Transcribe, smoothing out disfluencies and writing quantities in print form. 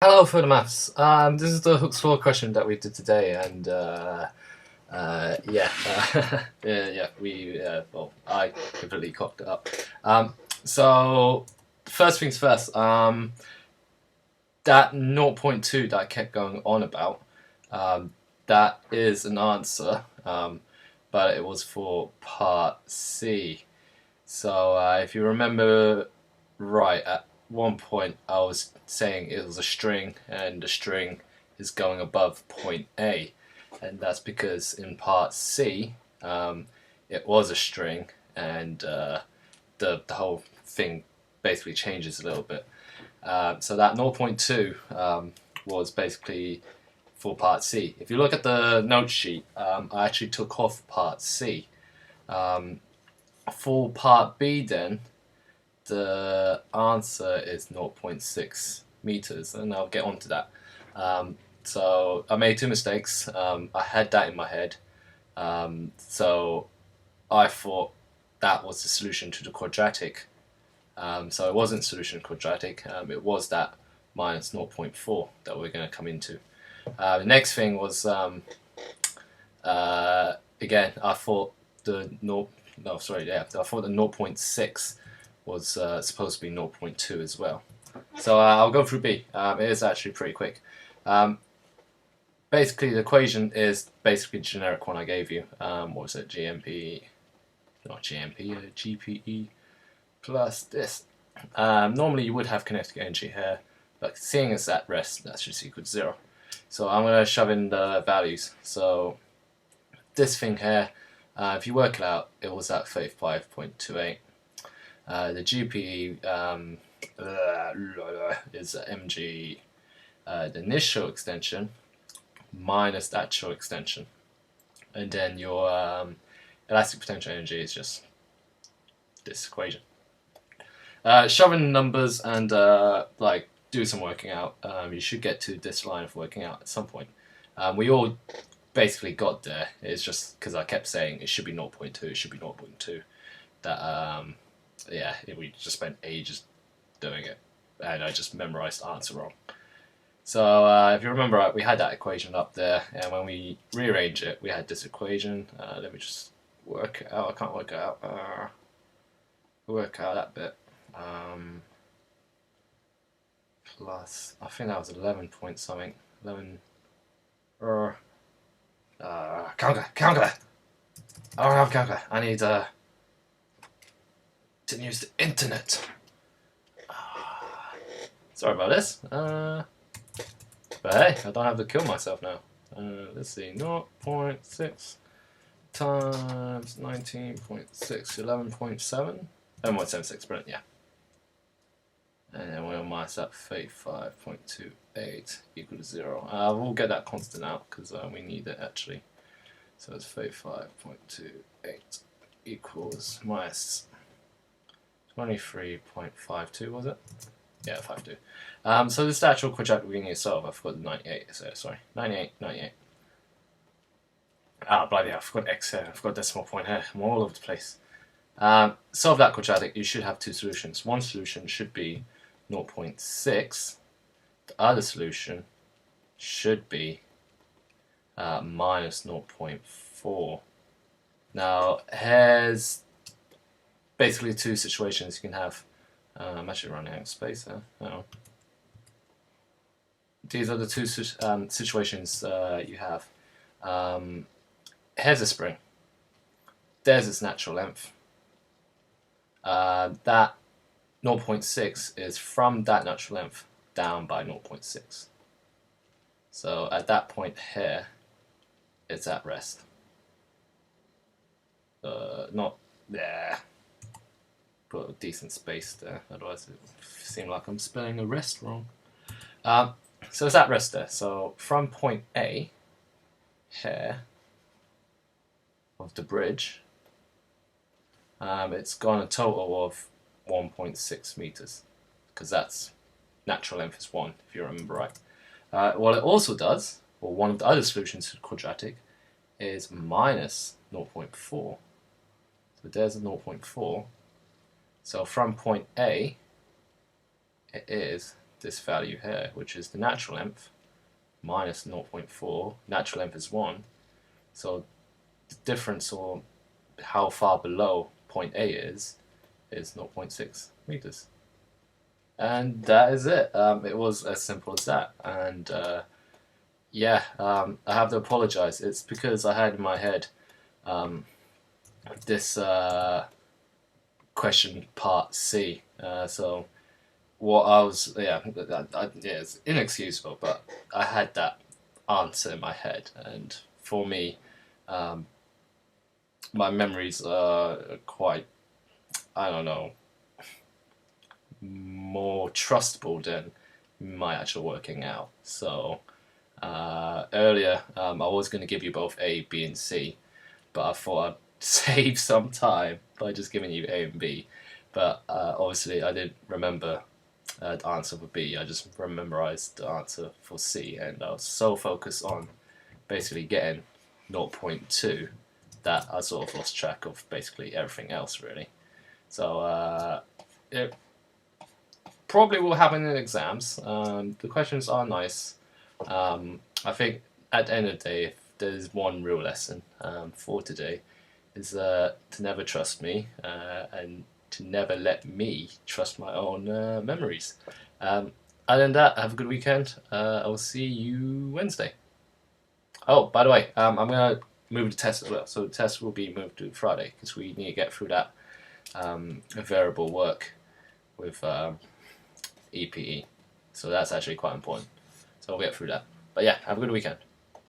Hello for the maths. This is the Hooke's law question that we did today, and yeah, I completely cocked it up. So first things first. That 0.2 that I kept going on about, that is an answer, but it was for part C. So if you remember right, at one point I was saying it was a string and the string is going above point A, and that's because in part C it was a string, and the whole thing basically changes a little bit. So that 0.2 was basically for part C. If you look at the note sheet, I actually took off part C. For part B then, the answer is 0.6 meters, and I'll get onto that. So I made two mistakes. I had that in my head, so I thought that was the solution to the quadratic. So it wasn't solution quadratic. It was that minus 0.4 that we're going to come into. The next thing was again, I thought the I thought the 0.6 was supposed to be 0.2 as well. So I'll go through B. It is actually pretty quick. Basically, the equation is basically the generic one I gave you. What was it? GMP, not GMP, GPE plus this. Normally you would have kinetic energy here, but seeing it's at rest, that's just equal to 0. So I'm going to shove in the values. So this thing here, if you work it out, it was at 35.28. The GPE is mg, the initial extension minus the actual extension, and then your elastic potential energy is just this equation. Shove in numbers and like do some working out. You should get to this line of working out at some point. We all basically got there. It's just because I kept saying it should be 0.2, it should be 0.2. That yeah, we just spent ages doing it, and I just memorized the answer wrong. So if you remember, we had that equation up there, and when we rearrange it, we had this equation. Let me just work it out. I can't work it out. Work out that bit. Plus, I think that was 11 point something. 11. Calculator. I don't have a calculator. I need to use the internet. Sorry about this. But hey, I don't have to kill myself now. Let's see, 0.6 times 19.6, 11.7, 11.76, brilliant, yeah. And then we'll minus that 35.28 equal to 0. We'll get that constant out because we need it actually. So it's 35.28 equals minus 23.52, was it? Yeah, 52. So this is the actual quadratic we need to solve. I forgot the 98. So, sorry, 98. Ah, bloody hell, I forgot X here. I forgot decimal point here. I'm all over the place. Solve that quadratic, you should have two solutions. One solution should be 0.6. The other solution should be minus 0.4. Now, here's basically two situations you can have. I'm actually running out of space there. Oh. These are the two situations you have. Here's a spring. There's its natural length. That 0.6 is from that natural length down by 0.6. So at that point here, it's at rest. Not there. Put a decent space there, otherwise it would seem like I'm spelling a rest wrong. So it's at rest there. So from point A here of the bridge, it's gone a total of 1.6 meters, because that's natural length is 1, if you remember right. What it also does, or one of the other solutions to the quadratic, is minus 0.4. So there's a 0.4. So from point A, it is this value here, which is the natural length, minus 0.4. Natural length is 1. So the difference, or how far below point A is 0.6 meters. And that is it. It was as simple as that. And yeah, I have to apologize. It's because I had in my head this question part C. So what I was, yeah, it's inexcusable, but I had that answer in my head. And for me, my memories are quite, I don't know, more trustable than my actual working out. So earlier I was going to give you both A, B, and C, but I thought I'd save some time by just giving you A and B. But obviously I didn't remember the answer for B. I just memorized the answer for C, and I was so focused on basically getting 0.2 that I sort of lost track of basically everything else, really. So it probably will happen in exams. The questions are nice. I think at the end of the day, if there's one real lesson for today, is to never trust me and to never let me trust my own memories. Other than that, have a good weekend. I will see you Wednesday. Oh, by the way, I'm going to move the test as well. So the test will be moved to Friday because we need to get through that variable work with EPE. So that's actually quite important. So we'll get through that. But yeah, have a good weekend.